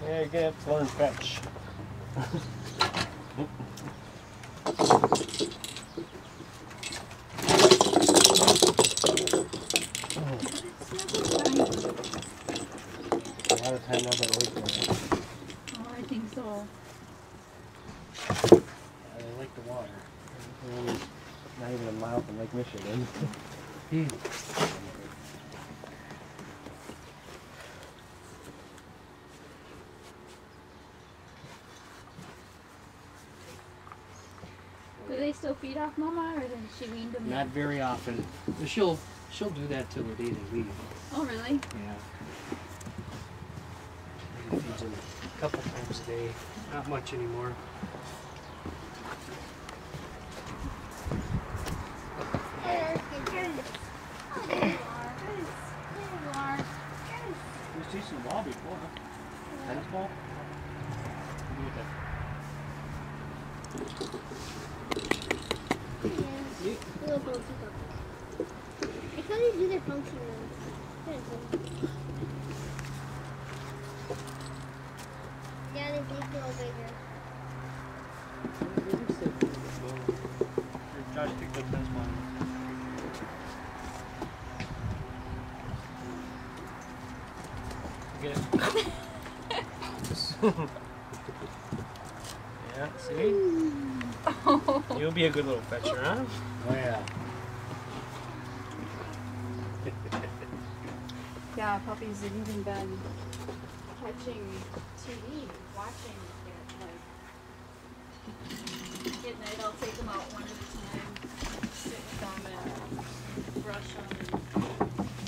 Yeah, you have to learn fetch. A lot of time not that late for it. Oh, I think so. I like the water. Not even a mile from Lake Michigan. Do they still feed off Mama, or then she weaned them? Not very often. She'll do that till the day they leave. Oh, really? Yeah. Maybe feeds them a couple times a day. Not much anymore. We've seen some ball before, huh? Tennis ball? Little boats I thought they do their function yeah, they make it all bigger. Josh picked up tennis ball. Get it. Yeah, see? You'll be a good little fetcher, huh? Oh yeah. Yeah, puppies have even been catching TV, watching it, like, at night I'll take them out one at a time, sit with them and brush them and